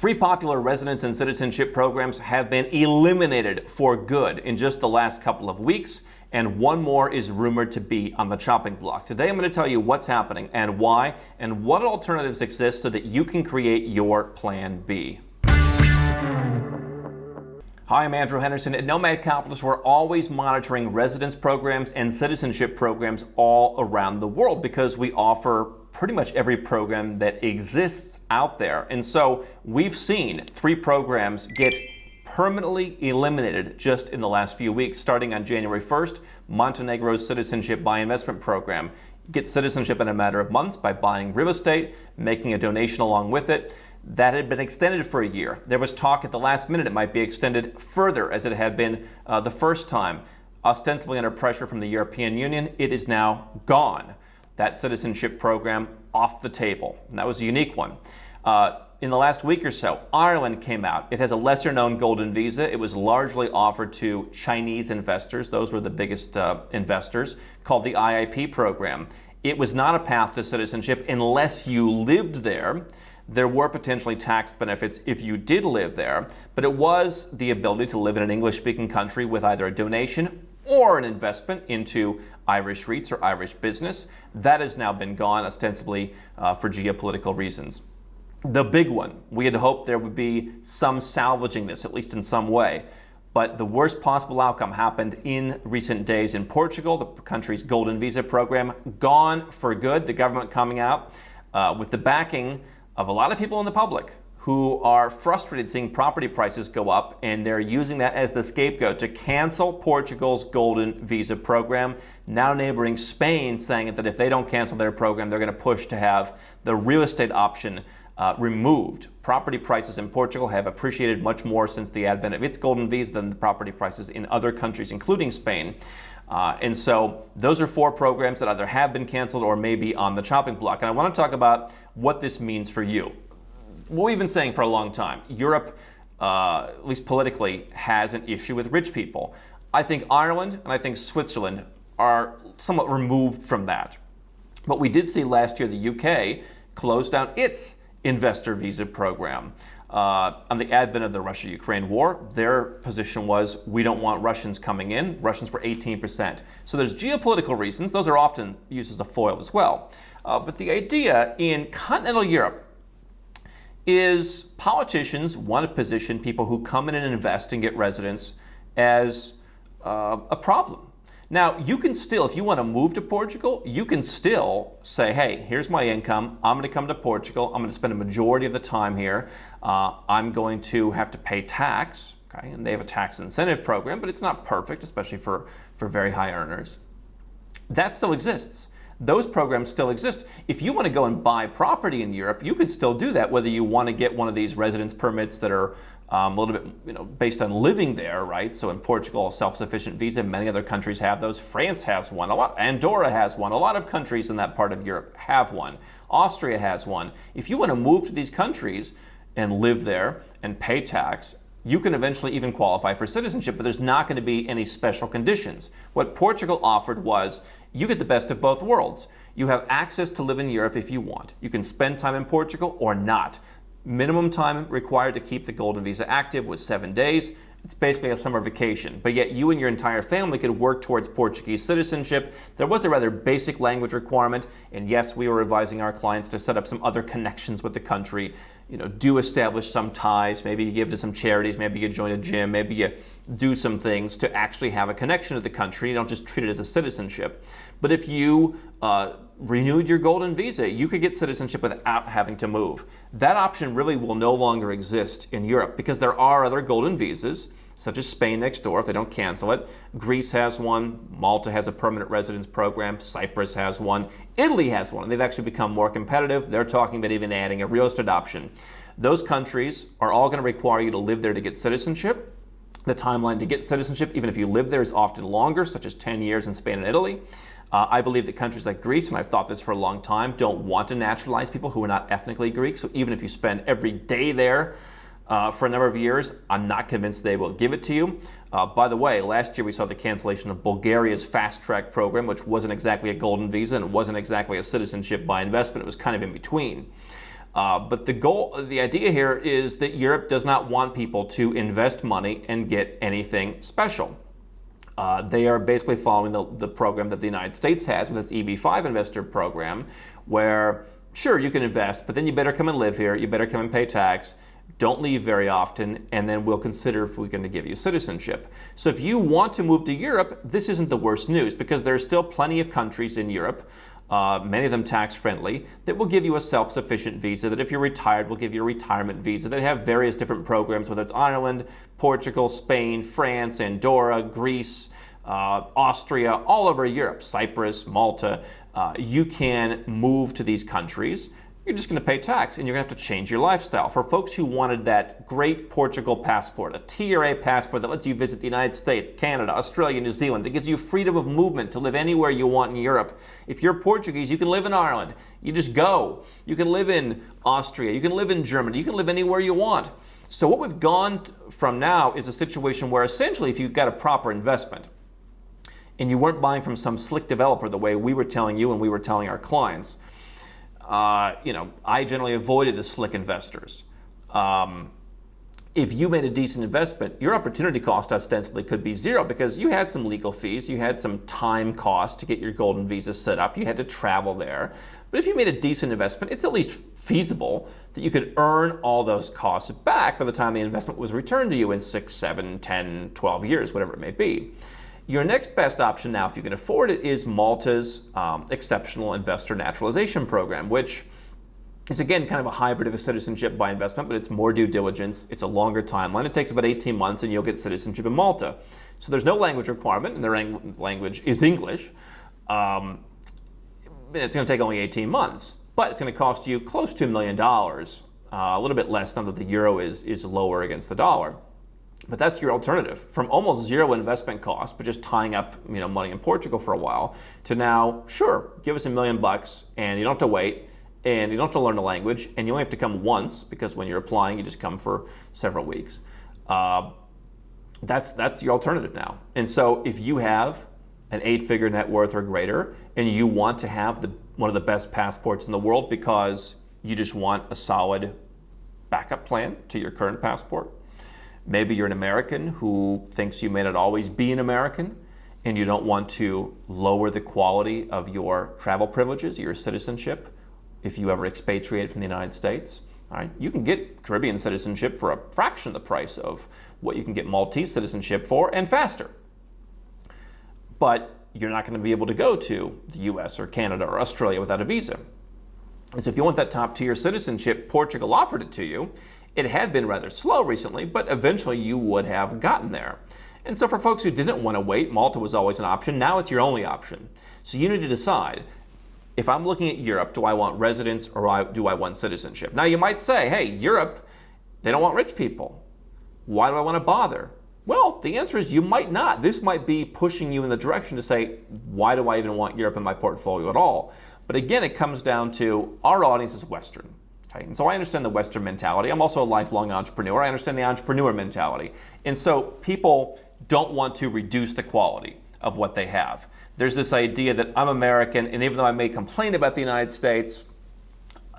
Three popular residence and citizenship programs have been eliminated for good in just the last couple of weeks, and one more is rumored to be on the chopping block. Today I'm going to tell you what's happening and why, and what alternatives exist so that you can create your plan B. Hi, I'm Andrew Henderson. At Nomad Capitalist, we're always monitoring residence programs and citizenship programs all around the world because we offer pretty much every program that exists out there. And so we've seen three programs get permanently eliminated just in the last few weeks. Starting on January 1st, Montenegro Citizenship by Investment Program. Get citizenship in a matter of months by buying real estate, making a donation along with it. That had been extended for a year. There was talk at the last minute it might be extended further as it had been the first time. Ostensibly under pressure from the European Union, it is now gone. That citizenship program off the table. And that was a unique one. In the last week or so, Ireland came out. It has a lesser known golden visa. It was largely offered to Chinese investors. Those were the biggest investors, called the IIP program. It was not a path to citizenship unless you lived there. There were potentially tax benefits if you did live there, but it was the ability to live in an English-speaking country with either a donation or an investment into Irish REITs or Irish business. That has now been gone, ostensibly for geopolitical reasons. The big one, we had hoped there would be some salvaging this, at least in some way. But the worst possible outcome happened in recent days in Portugal, the country's golden visa program, gone for good. The government coming out with the backing of a lot of people in the public who are frustrated seeing property prices go up, and they're using that as the scapegoat to cancel Portugal's golden visa program. Now neighboring Spain saying that if they don't cancel their program, they're going to push to have the real estate option removed. Property prices in Portugal have appreciated much more since the advent of its golden visa than the property prices in other countries, including Spain. And so those are four programs that either have been canceled or may be on the chopping block. And I want to talk about what this means for you. What we've been saying for a long time, Europe, at least politically, has an issue with rich people. I think Ireland and I think Switzerland are somewhat removed from that. But we did see last year the UK close down its investor visa program. On the advent of the Russia-Ukraine war, their position was, we don't want Russians coming in. Russians were 18%. So there's geopolitical reasons. Those are often used as a foil as well. But the idea in continental Europe is politicians want to position people who come in and invest and get residence as a problem. Now, you can still, if you want to move to Portugal, you can still say, hey, here's my income. I'm going to come to Portugal. I'm going to spend a majority of the time here. I'm going to have to pay tax. Okay? And they have a tax incentive program, but it's not perfect, especially for very high earners. That still exists. Those programs still exist. If you want to go and buy property in Europe, you could still do that, whether you want to get one of these residence permits that are a little bit, based on living there, right? So in Portugal, a self-sufficient visa. Many other countries have those. France has one. Andorra has one. A lot of countries in that part of Europe have one. Austria has one. If you want to move to these countries and live there and pay tax, you can eventually even qualify for citizenship, but there's not going to be any special conditions. What Portugal offered was, you get the best of both worlds. You have access to live in Europe if you want. You can spend time in Portugal or not. Minimum time required to keep the golden visa active was 7 days. It's basically a summer vacation, but yet you and your entire family could work towards Portuguese citizenship. There was a rather basic language requirement, and yes, we were advising our clients to set up some other connections with the country. Do establish some ties, maybe you give to some charities, maybe you join a gym, maybe you do some things to actually have a connection to the country. You don't just treat it as a citizenship. But if you renewed your golden visa, you could get citizenship without having to move. That option really will no longer exist in Europe because there are other golden visas, such as Spain next door if they don't cancel it. Greece has one. Malta has a permanent residence program. Cyprus has one. Italy has one, and they've actually become more competitive. They're talking about even adding a real estate option. Those countries are all going to require you to live there to get citizenship. The timeline to get citizenship, even if you live there, is often longer, such as 10 years in Spain and Italy. I believe that countries like Greece, and I've thought this for a long time, don't want to naturalize people who are not ethnically Greek. So even if you spend every day there for a number of years, I'm not convinced they will give it to you. By the way, last year we saw the cancellation of Bulgaria's fast-track program, which wasn't exactly a golden visa and it wasn't exactly a citizenship by investment. It was kind of in between. But the idea here is that Europe does not want people to invest money and get anything special. They are basically following the program that the United States has with its EB-5 investor program, where sure, you can invest, but then you better come and live here, you better come and pay tax, don't leave very often, and then we'll consider if we're going to give you citizenship. So if you want to move to Europe, this isn't the worst news, because there are still plenty of countries in Europe, many of them tax-friendly, that will give you a self-sufficient visa, that if you're retired, will give you a retirement visa. They have various different programs, whether it's Ireland, Portugal, Spain, France, Andorra, Greece, Austria, all over Europe, Cyprus, Malta. You can move to these countries. You're just going to pay tax, and you're going to have to change your lifestyle. For folks who wanted that great Portugal passport, a Tier A passport that lets you visit the United States, Canada, Australia, New Zealand, that gives you freedom of movement to live anywhere you want in Europe. If you're Portuguese, you can live in Ireland. You just go. You can live in Austria. You can live in Germany. You can live anywhere you want. So what we've gone from now is a situation where essentially if you've got a proper investment, and you weren't buying from some slick developer the way we were telling you and we were telling our clients, I generally avoided the slick investors. If you made a decent investment, your opportunity cost ostensibly could be zero because you had some legal fees, you had some time cost to get your golden visa set up, you had to travel there. But if you made a decent investment, it's at least feasible that you could earn all those costs back by the time the investment was returned to you in 6, 7, 10, 12 years, whatever it may be. Your next best option now, if you can afford it, is Malta's Exceptional Investor Naturalization Program, which is again kind of a hybrid of a citizenship by investment, but it's more due diligence, it's a longer timeline. It takes about 18 months and you'll get citizenship in Malta. So there's no language requirement, and their language is English. It's going to take only 18 months, but it's going to cost you close to $1 million, a little bit less now that the euro is lower against the dollar. But that's your alternative, from almost zero investment cost, but just tying up money in Portugal for a while, to now, sure, give us $1 million and you don't have to wait, and you don't have to learn the language, and you only have to come once, because when you're applying, you just come for several weeks. That's your alternative now. And so if you have an 8-figure net worth or greater, and you want to have one of the best passports in the world because you just want a solid backup plan to your current passport, maybe you're an American who thinks you may not always be an American, and you don't want to lower the quality of your travel privileges, your citizenship, if you ever expatriate from the United States. All right, you can get Caribbean citizenship for a fraction of the price of what you can get Maltese citizenship for, and faster. But you're not going to be able to go to the US or Canada or Australia without a visa. And so if you want that top tier citizenship, Portugal offered it to you. It had been rather slow recently, but eventually you would have gotten there. And so for folks who didn't want to wait, Malta was always an option. Now it's your only option. So you need to decide, if I'm looking at Europe, do I want residence or do I want citizenship? Now you might say, hey, Europe, they don't want rich people. Why do I want to bother? Well, the answer is you might not. This might be pushing you in the direction to say, why do I even want Europe in my portfolio at all? But again, it comes down to our audience is Western. And so I understand the Western mentality. I'm also a lifelong entrepreneur. I understand the entrepreneur mentality. And so people don't want to reduce the quality of what they have. There's this idea that I'm American, and even though I may complain about the United States,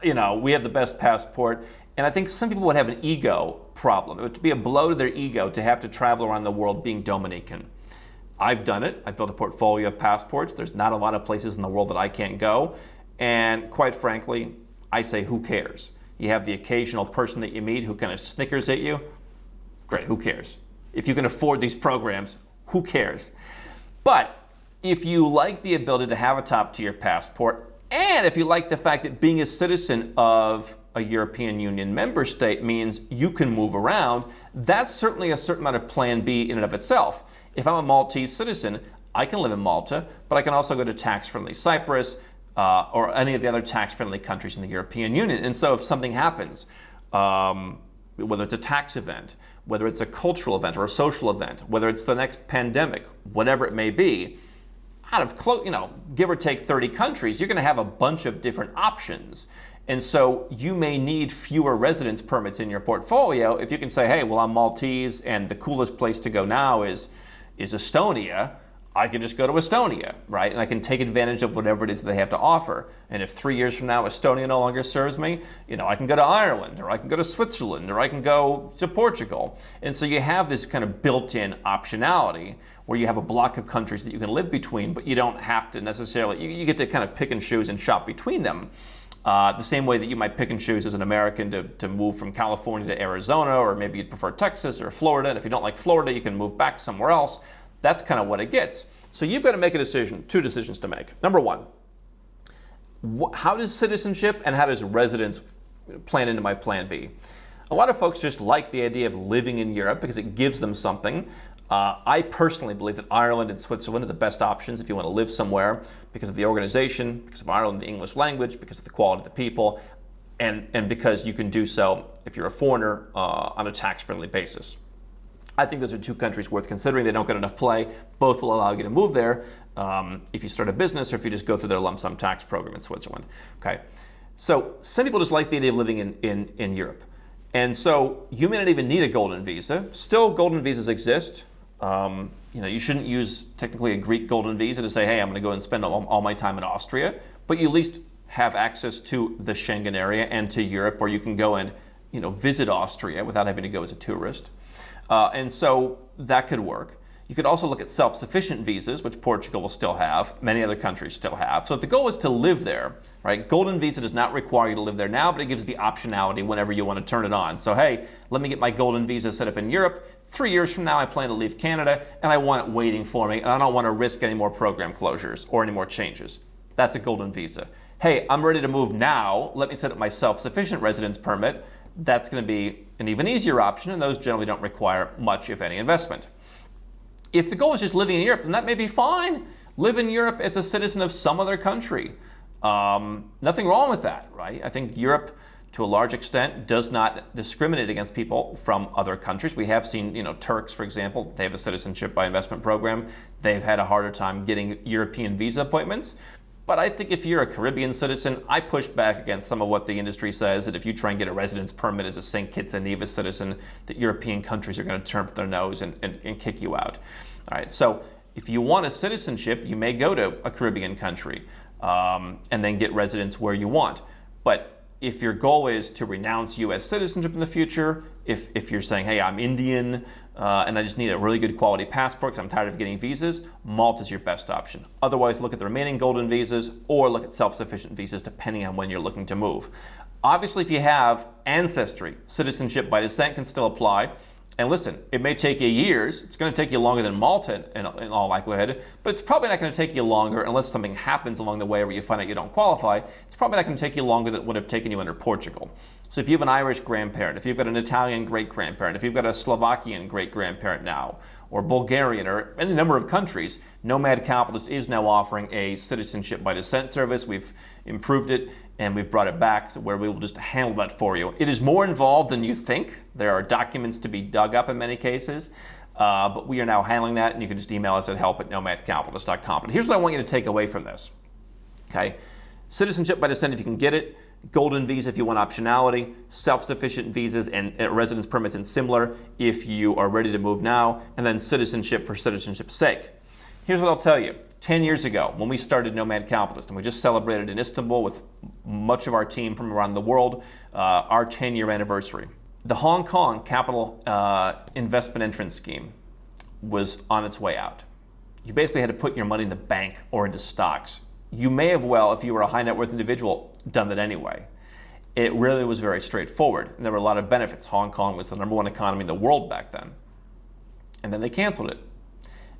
we have the best passport. And I think some people would have an ego problem. It would be a blow to their ego to have to travel around the world being Dominican. I've done it. I've built a portfolio of passports. There's not a lot of places in the world that I can't go. And quite frankly, I say, who cares? You have the occasional person that you meet who kind of snickers at you. Great, who cares? If you can afford these programs, who cares? But if you like the ability to have a top-tier passport, and if you like the fact that being a citizen of a European Union member state means you can move around, that's certainly a certain amount of plan B in and of itself. If I'm a Maltese citizen, I can live in Malta, but I can also go to tax-friendly Cyprus, or any of the other tax-friendly countries in the European Union. And so if something happens, whether it's a tax event, whether it's a cultural event or a social event, whether it's the next pandemic, whatever it may be, out of give or take 30 countries, you're going to have a bunch of different options. And so you may need fewer residence permits in your portfolio if you can say, hey, well, I'm Maltese and the coolest place to go now is Estonia. I can just go to Estonia, right? And I can take advantage of whatever it is they have to offer. And if 3 years from now Estonia no longer serves me, I can go to Ireland, or I can go to Switzerland, or I can go to Portugal. And so you have this kind of built-in optionality where you have a block of countries that you can live between, but you don't have to necessarily, you get to kind of pick and choose and shop between them. The same way that you might pick and choose as an American to move from California to Arizona, or maybe you'd prefer Texas or Florida. And if you don't like Florida, you can move back somewhere else. That's kind of what it gets. So you've got to make a decision, two decisions to make. Number one, how does citizenship and how does residence plan into my plan B? A lot of folks just like the idea of living in Europe because it gives them something. I personally believe that Ireland and Switzerland are the best options if you want to live somewhere because of the organization, because of Ireland, the English language, because of the quality of the people, and because you can do so if you're a foreigner on a tax-friendly basis. I think those are two countries worth considering. They don't get enough play. Both will allow you to move there if you start a business or if you just go through their lump sum tax program in Switzerland. Okay, so some people just like the idea of living in Europe. And so you may not even need a golden visa. Still, golden visas exist. You shouldn't use technically a Greek golden visa to say, hey, I'm going to go and spend all my time in Austria. But you at least have access to the Schengen area and to Europe, where you can go and visit Austria without having to go as a tourist. And so that could work. You could also look at self-sufficient visas, which Portugal will still have, many other countries still have. So if the goal is to live there, right, golden visa does not require you to live there now, but it gives the optionality whenever you want to turn it on. So hey, let me get my golden visa set up in Europe. 3 years from now, I plan to leave Canada, and I want it waiting for me, and I don't want to risk any more program closures or any more changes. That's a golden visa. Hey, I'm ready to move now. Let me set up my self-sufficient residence permit. That's going to be an even easier option, and those generally don't require much, if any, investment. If the goal is just living in Europe, then that may be fine. Live in Europe as a citizen of some other country. Nothing wrong with that, right? I think Europe, to a large extent, does not discriminate against people from other countries. We have seen, Turks, for example, they have a citizenship by investment program. They've had a harder time getting European visa appointments. But I think if you're a Caribbean citizen, I push back against some of what the industry says, that if you try and get a residence permit as a St. Kitts and Nevis citizen, that European countries are going to turn up their nose and kick you out. All right, so if you want a citizenship, you may go to a Caribbean country and then get residence where you want. But if your goal is to renounce U.S. citizenship in the future, if you're saying, hey, I'm Indian and I just need a really good quality passport because I'm tired of getting visas, Malta is your best option. Otherwise, look at the remaining golden visas or look at self-sufficient visas depending on when you're looking to move. Obviously, if you have ancestry, citizenship by descent can still apply. And listen, it may take you years. It's going to take you longer than Malta in all likelihood, but it's probably not going to take you longer unless something happens along the way where you find out you don't qualify. It's probably not going to take you longer than it would have taken you under Portugal. So if you have an Irish grandparent, if you've got an Italian great-grandparent, if you've got a Slovakian great-grandparent now, or Bulgarian, or any number of countries, Nomad Capitalist is now offering a citizenship by descent service. We've improved it and we've brought it back so where we will just handle that for you. It is more involved than you think. There are documents to be dug up in many cases, but we are now handling that, and you can just email us at help@nomadcapitalist.com. But here's what I want you to take away from this. Okay, citizenship by descent if you can get it, golden visa if you want optionality, self-sufficient visas and residence permits and similar if you are ready to move now, and then citizenship for citizenship's sake. Here's what I'll tell you. 10 years ago, when we started Nomad Capitalist, and we just celebrated in Istanbul with much of our team from around the world, our 10-year anniversary. The Hong Kong capital investment entrance scheme was on its way out. You basically had to put your money in the bank or into stocks. You may have well, if you were a high net worth individual, done that anyway. It really was very straightforward, and there were a lot of benefits. Hong Kong was the #1 economy in the world back then. And then they canceled it.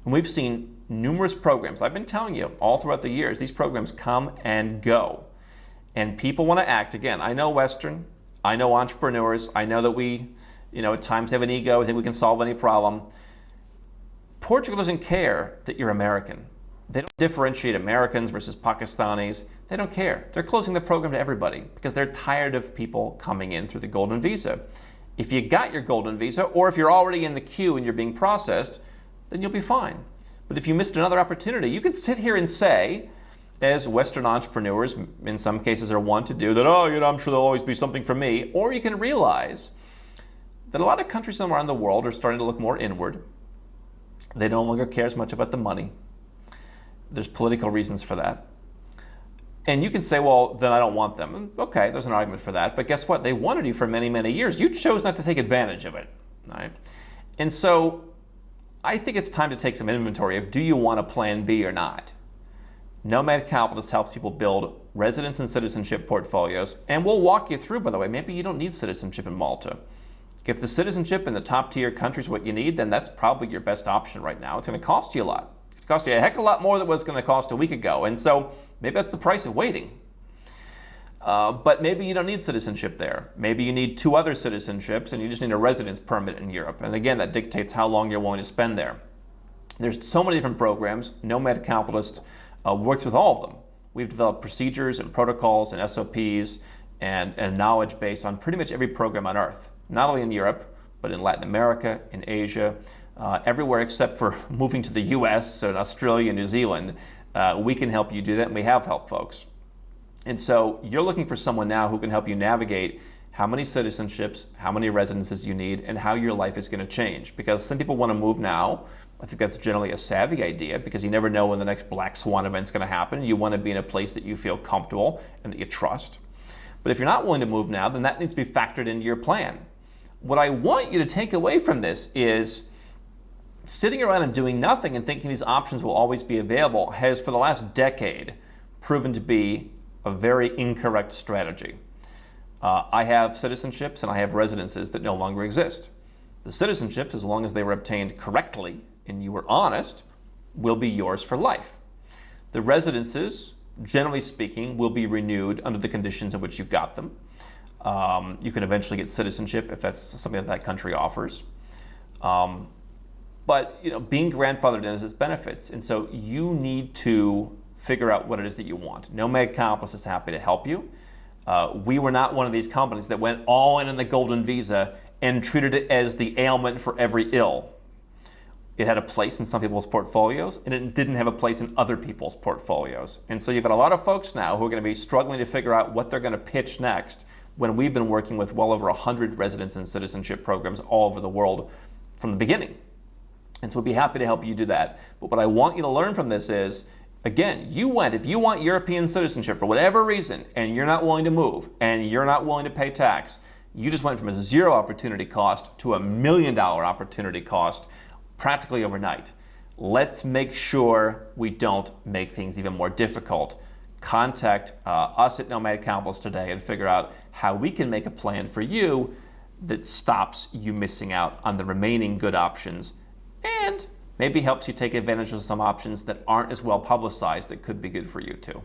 And we've seen numerous programs. I've been telling you all throughout the years, these programs come and go. And people want to act. Again, I know Western, I know entrepreneurs, I know that we, at times have an ego, I think we can solve any problem. Portugal doesn't care that you're American. They don't differentiate Americans versus Pakistanis. They don't care. They're closing the program to everybody because they're tired of people coming in through the golden visa. If you got your golden visa, or if you're already in the queue and you're being processed, then you'll be fine. But if you missed another opportunity, you can sit here and say, as Western entrepreneurs in some cases are wont to do, that, I'm sure there'll always be something for me. Or you can realize that a lot of countries around the world are starting to look more inward. They no longer care as much about the money. There's political reasons for that. And you can say, well, then I don't want them. Okay, there's an argument for that. But guess what? They wanted you for many, many years. You chose not to take advantage of it. Right? And so I think it's time to take some inventory of, do you want a plan B or not? Nomad Capitalist helps people build residence and citizenship portfolios. And we'll walk you through, by the way, maybe you don't need citizenship in Malta. If the citizenship in the top tier country is what you need, then that's probably your best option right now. It's going to cost you a lot. It's cost you a heck of a lot more than what it's going to cost a week ago. And so maybe that's the price of waiting. But maybe you don't need citizenship there. Maybe you need 2 other citizenships and you just need a residence permit in Europe. And again, that dictates how long you're willing to spend there. There's so many different programs. Nomad Capitalist works with all of them. We've developed procedures and protocols and SOPs and knowledge base on pretty much every program on earth. Not only in Europe, but in Latin America, in Asia, everywhere except for moving to the US and Australia and New Zealand. We can help you do that, and we have helped folks. And so you're looking for someone now who can help you navigate how many citizenships, how many residences you need, and how your life is going to change. Because some people want to move now. I think that's generally a savvy idea because you never know when the next black swan event's going to happen. You want to be in a place that you feel comfortable and that you trust. But if you're not willing to move now, then that needs to be factored into your plan. What I want you to take away from this is sitting around and doing nothing and thinking these options will always be available has, for the last decade, proven to be a very incorrect strategy. I have citizenships and I have residences that no longer exist. The citizenships, as long as they were obtained correctly and you were honest, will be yours for life. The residences, generally speaking, will be renewed under the conditions in which you got them. You can eventually get citizenship if that's something that country offers. But being grandfathered in has its benefits, and so you need to figure out what it is that you want. Nomad Capitalist is happy to help you. We were not one of these companies that went all in the golden visa and treated it as the ailment for every ill. It had a place in some people's portfolios, and it didn't have a place in other people's portfolios. And so you've got a lot of folks now who are going to be struggling to figure out what they're going to pitch next, when we've been working with well over 100 residence and citizenship programs all over the world from the beginning. And so we'd be happy to help you do that. But what I want you to learn from this is, again, if you want European citizenship for whatever reason, and you're not willing to move, and you're not willing to pay tax, you just went from a 0 opportunity cost to a $1 million opportunity cost practically overnight. Let's make sure we don't make things even more difficult. Contact us at Nomad Capitalist today and figure out how we can make a plan for you that stops you missing out on the remaining good options and maybe helps you take advantage of some options that aren't as well publicized that could be good for you too.